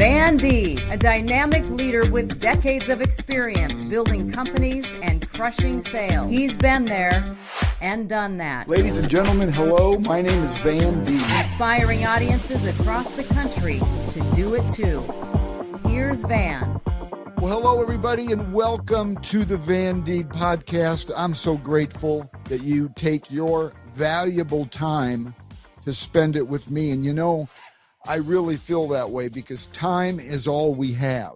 Van Deeb, a dynamic leader with decades of experience building companies and crushing sales. He's been there and done that. Ladies and gentlemen, hello. My name is Van Deeb. Inspiring audiences across the country to do it too. Here's Van. Well, hello, everybody, and welcome to the Van Deeb podcast. I'm so grateful that you take your valuable time to spend it with me. And you know, I really feel that way because time is all we have.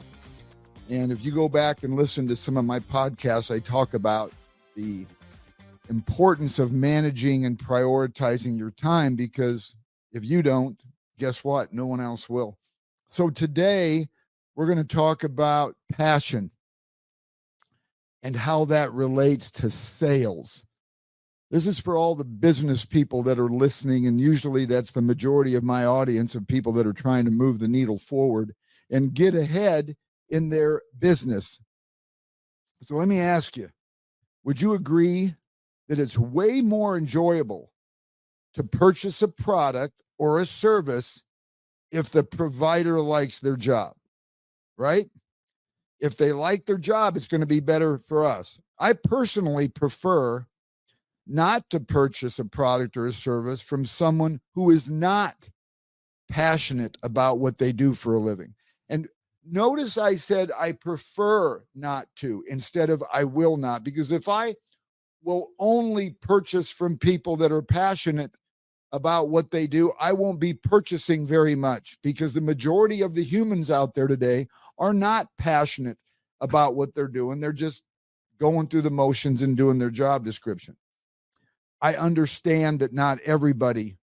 And if you go back and listen to some of my podcasts, I talk about the importance of managing and prioritizing your time, because if you don't, guess what? No one else will. So today we're going to talk about passion and how that relates to sales. This is for all the business people that are listening, and usually that's the majority of my audience of people that are trying to move the needle forward and get ahead in their business. So let me ask you, would you agree that it's way more enjoyable to purchase a product or a service if the provider likes their job, right? If they like their job, it's going to be better for us. I personally prefer not to purchase a product or a service from someone who is not passionate about what they do for a living. And notice I said I prefer not to instead of I will not, because if I will only purchase from people that are passionate about what they do, I won't be purchasing very much, because the majority of the humans out there today are not passionate about what they're doing. They're just going through the motions and doing their job description. I understand that not everybody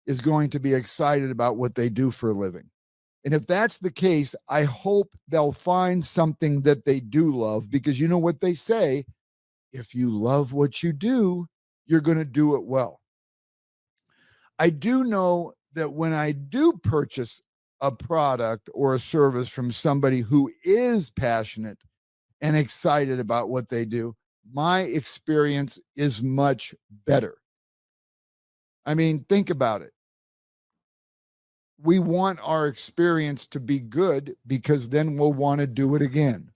is going to be excited about what they do for a living. And if that's the case, I hope they'll find something that they do love, because you know what they say, if you love what you do, you're going to do it well. I do know that when I do purchase a product or a service from somebody who is passionate and excited about what they do, my experience is much better. I mean, think about it. We want our experience to be good because then we'll want to do it again.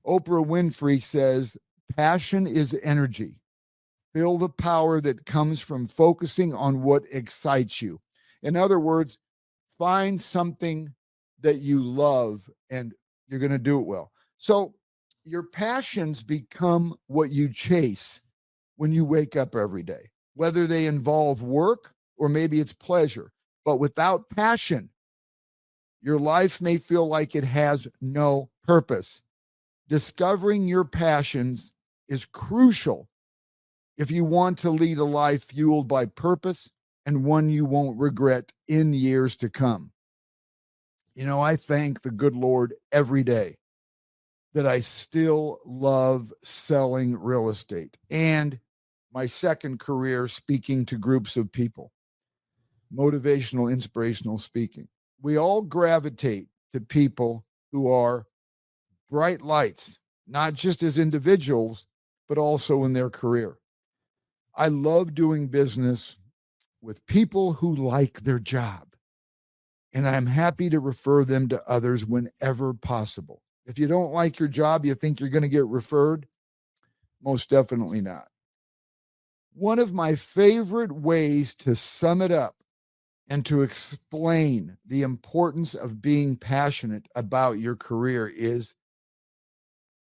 Oprah Winfrey says, passion is energy. Feel the power that comes from focusing on what excites you. In other words, find something that you love and you're going to do it well. So your passions become what you chase when you wake up every day, whether they involve work or maybe it's pleasure. But without passion, your life may feel like it has no purpose. Discovering your passions is crucial if you want to lead a life fueled by purpose and one you won't regret in years to come. You know, I thank the good Lord every day that I still love selling real estate and my second career, speaking to groups of people, motivational, inspirational speaking. We all gravitate to people who are bright lights, not just as individuals, but also in their career. I love doing business with people who like their job, and I'm happy to refer them to others whenever possible. If you don't like your job, you think you're going to get referred? Most definitely not. One of my favorite ways to sum it up and to explain the importance of being passionate about your career is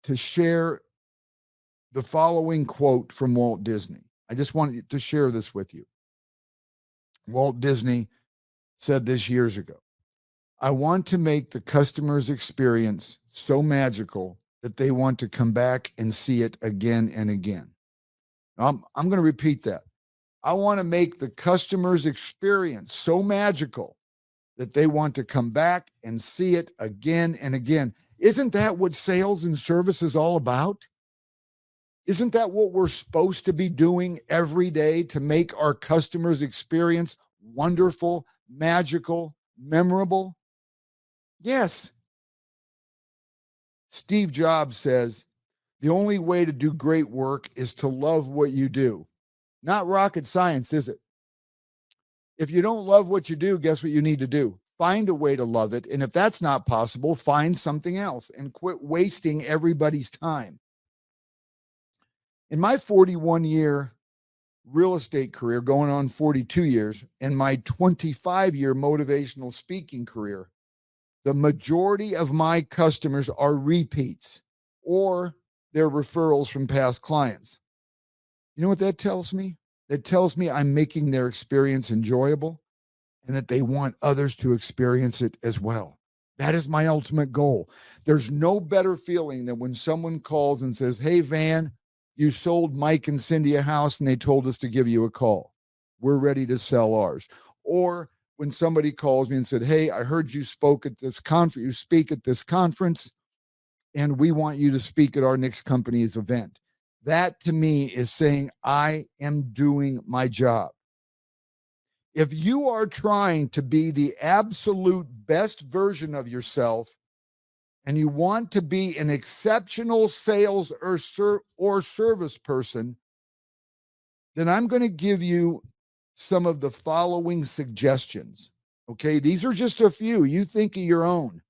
to share the following quote from Walt Disney. I just wanted to share this with you. Walt Disney said this years ago. I want to make the customer's experience so magical that they want to come back and see it again and again. I'm going to repeat that. I want to make the customer's experience so magical that they want to come back and see it again and again. Isn't that what sales and service is all about? Isn't that what we're supposed to be doing every day to make our customers' experience wonderful, magical, memorable? Yes. Steve Jobs says, the only way to do great work is to love what you do. Not rocket science, is it? If you don't love what you do, guess what you need to do? find a way to love it. And if that's not possible, find something else and quit wasting everybody's time. In my 41-year real estate career, going on 42 years, and my 25-year motivational speaking career, the majority of my customers are repeats or they're referrals from past clients. You know what that tells me? That tells me I'm making their experience enjoyable and that they want others to experience it as well. That is my ultimate goal. There's no better feeling than when someone calls and says, "Hey, Van, you sold Mike and Cindy a house and they told us to give you a call. We're ready to sell ours." Or when somebody calls me and said, "Hey, I heard you spoke at this conference, you speak at this conference, and we want you to speak at our next company's event." That to me is saying I am doing my job. If you are trying to be the absolute best version of yourself and you want to be an exceptional sales or service person, then I'm going to give you some of the following suggestions. Okay, these are just a few. You think of your own.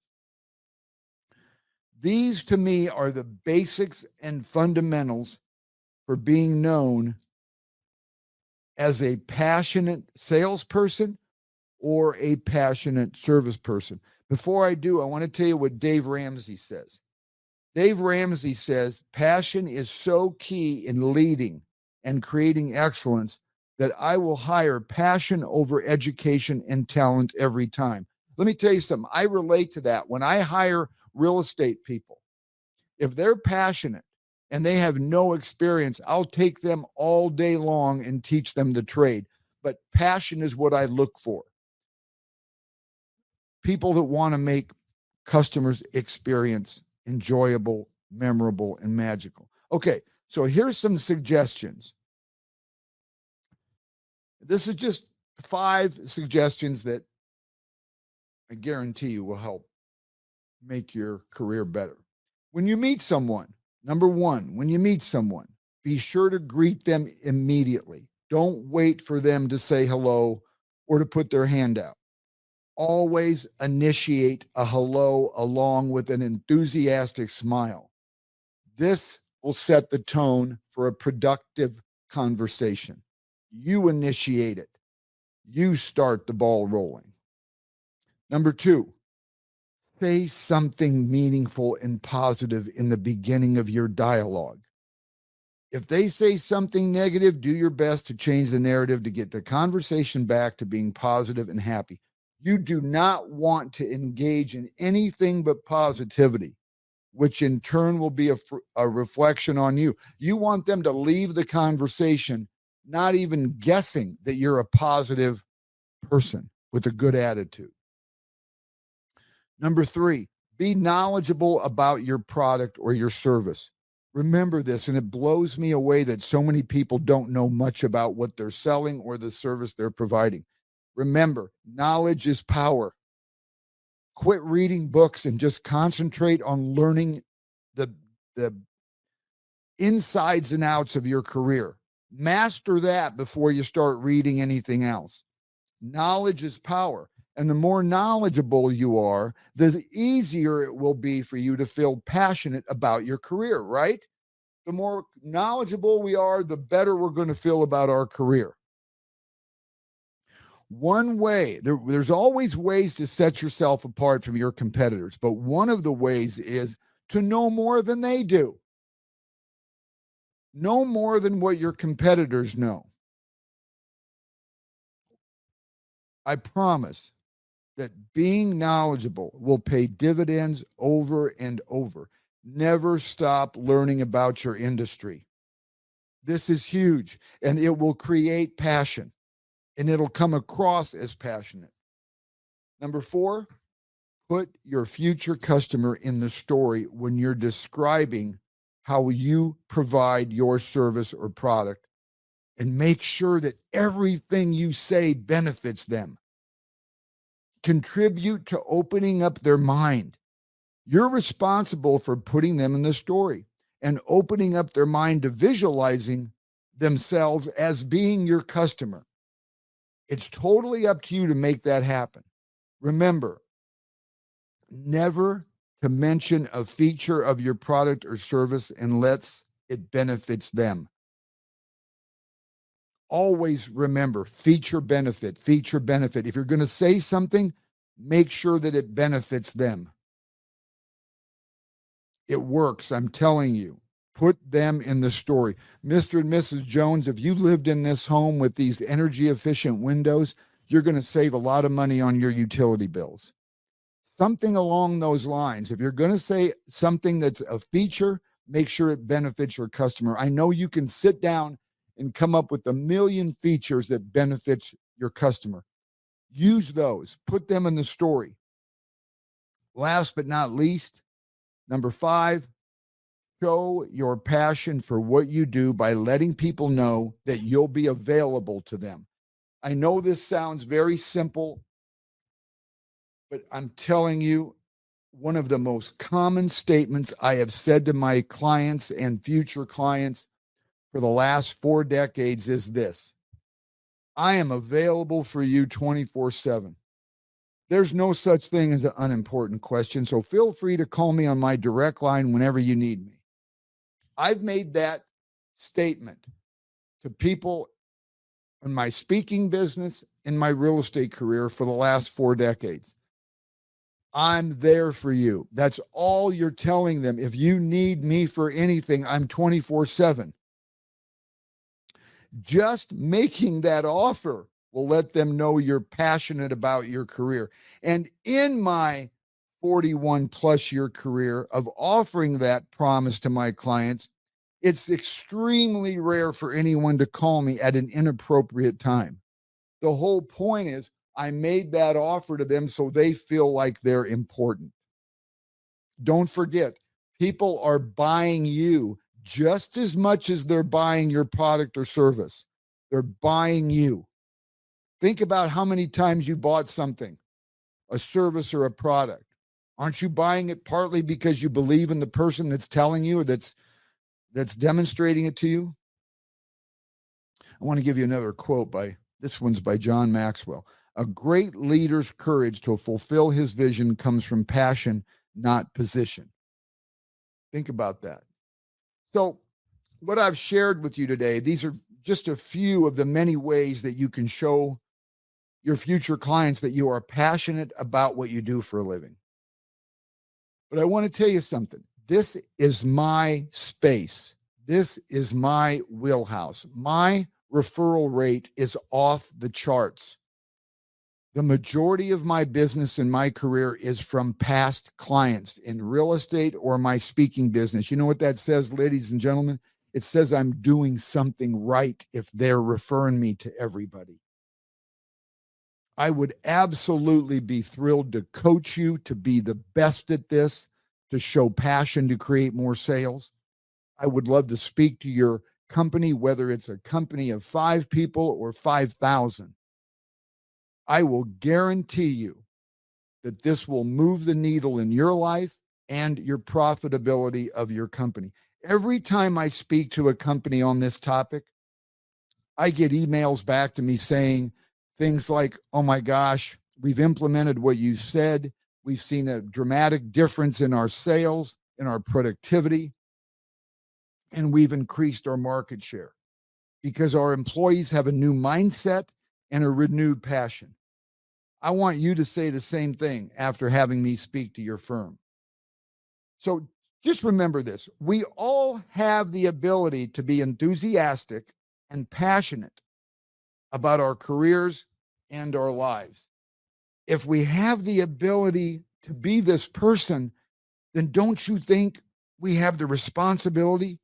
These to me are the basics and fundamentals for being known as a passionate salesperson or a passionate service person. Before I do, I want to tell you what Dave Ramsey says. Dave Ramsey says, passion is so key in leading and creating excellence that I will hire passion over education and talent every time. Let me tell you something. I relate to that. When I hire real estate people, if they're passionate and they have no experience, I'll take them all day long and teach them the trade. But passion is what I look for. People that want to make customers' experience enjoyable, memorable, and magical. Okay, so here's some suggestions. This is just 5 suggestions that I guarantee you will help make your career better. When you meet someone, number 1, when you meet someone, be sure to greet them immediately. Don't wait for them to say hello or to put their hand out. Always initiate a hello along with an enthusiastic smile. This will set the tone for a productive conversation. You initiate it. You start the ball rolling. Number 2, say something meaningful and positive in the beginning of your dialogue. If they say something negative, do your best to change the narrative to get the conversation back to being positive and happy. You do not want to engage in anything but positivity, which in turn will be a reflection on you. You want them to leave the conversation not even guessing that you're a positive person with a good attitude. Number 3, be knowledgeable about your product or your service. Remember this, and it blows me away that so many people don't know much about what they're selling or the service they're providing. Remember, knowledge is power. Quit reading books and just concentrate on learning the insides and outs of your career. Master that before you start reading anything else. Knowledge is power. And the more knowledgeable you are, the easier it will be for you to feel passionate about your career, right? The more knowledgeable we are, the better we're going to feel about our career. One way, there's always ways to set yourself apart from your competitors, but one of the ways is to know more than they do. Know more than what your competitors know. I promise that being knowledgeable will pay dividends over and over. Never stop learning about your industry. This is huge, and it will create passion, and it'll come across as passionate. Number 4, put your future customer in the story when you're describing how you provide your service or product, and make sure that everything you say benefits them. Contribute to opening up their mind. You're responsible for putting them in the story and opening up their mind to visualizing themselves as being your customer. It's totally up to you to make that happen. Remember, never to mention a feature of your product or service unless it benefits them. Always remember feature benefit, feature benefit. If you're going to say something, make sure that it benefits them. It works, I'm telling you. Put them in the story. Mr. and Mrs. Jones, if you lived in this home with these energy efficient windows, you're going to save a lot of money on your utility bills. Something along those lines. If you're going to say something that's a feature, make sure it benefits your customer. I know you can sit down and come up with a million features that benefits your customer. Use those. Put them in the story. Last but not least, number 5, show your passion for what you do by letting people know that you'll be available to them. I know this sounds very simple, but I'm telling you, one of the most common statements I have said to my clients and future clients for the last 4 decades is this: I am available for you 24/7. There's no such thing as an unimportant question, so feel free to call me on my direct line whenever you need me. I've made that statement to people in my speaking business, in my real estate career for the last 4 decades. I'm there for you. That's all you're telling them. If you need me for anything, I'm 24/7. Just making that offer will let them know you're passionate about your career. And in my 41 plus year career of offering that promise to my clients, it's extremely rare for anyone to call me at an inappropriate time. The whole point is I made that offer to them so they feel like they're important. Don't forget, people are buying you just as much as they're buying your product or service. They're buying you. Think about how many times you bought something, a service or a product. Aren't you buying it partly because you believe in the person that's telling you or that's demonstrating it to you? I want to give you another quote this one's by John Maxwell. A great leader's courage to fulfill his vision comes from passion, not position. Think about that. So, what I've shared with you today, these are just a few of the many ways that you can show your future clients that you are passionate about what you do for a living. But I want to tell you something. This is my space. This is my wheelhouse. My referral rate is off the charts. The majority of my business and my career is from past clients in real estate or my speaking business. You know what that says, ladies and gentlemen? It says I'm doing something right if they're referring me to everybody. I would absolutely be thrilled to coach you to be the best at this, to show passion, to create more sales. I would love to speak to your company, whether it's a company of 5 people or 5,000. I will guarantee you that this will move the needle in your life and your profitability of your company. Every time I speak to a company on this topic, I get emails back to me saying things like, oh my gosh, we've implemented what you said. We've seen a dramatic difference in our sales, in our productivity, and we've increased our market share because our employees have a new mindset and a renewed passion. I want you to say the same thing after having me speak to your firm. So just remember this. We all have the ability to be enthusiastic and passionate about our careers and our lives. If we have the ability to be this person, then don't you think we have the responsibility?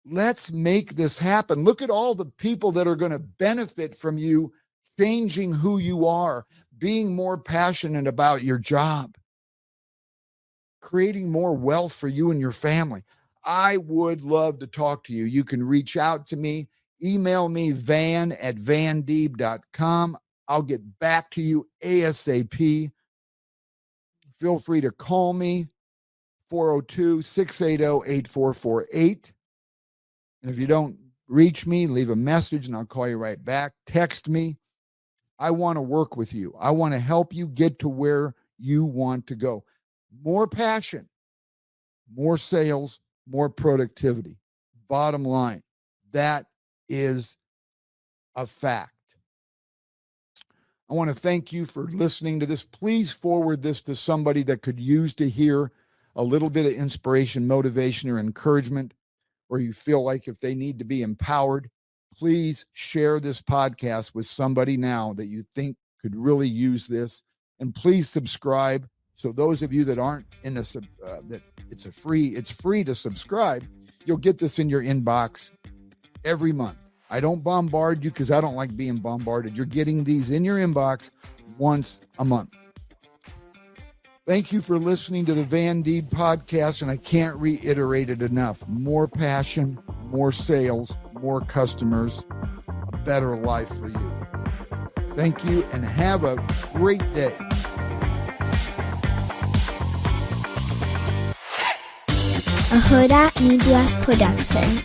Let's make this happen. Look at all the people that are going to benefit from you changing who you are, being more passionate about your job, creating more wealth for you and your family. I would love to talk to you. You can reach out to me, email me, van@vandeeb.com. I'll get back to you ASAP. Feel free to call me, 402-680-8448. And if you don't reach me, leave a message and I'll call you right back. Text me. I want to work with you. I want to help you get to where you want to go. More passion, more sales, more productivity. Bottom line, that is a fact. I want to thank you for listening to this. Please forward this to somebody that could use to hear a little bit of inspiration, motivation, or encouragement, or you feel like if they need to be empowered. Please share this podcast with somebody now that you think could really use this. And please subscribe. So those of you that aren't in that it's free to subscribe. You'll get this in your inbox every month. I don't bombard you because I don't like being bombarded. You're getting these in your inbox once a month. Thank you for listening to the Van Deeb podcast, and I can't reiterate it enough. More passion, more sales, more customers, a better life for you. Thank you, and have a great day. A Huda Media Production.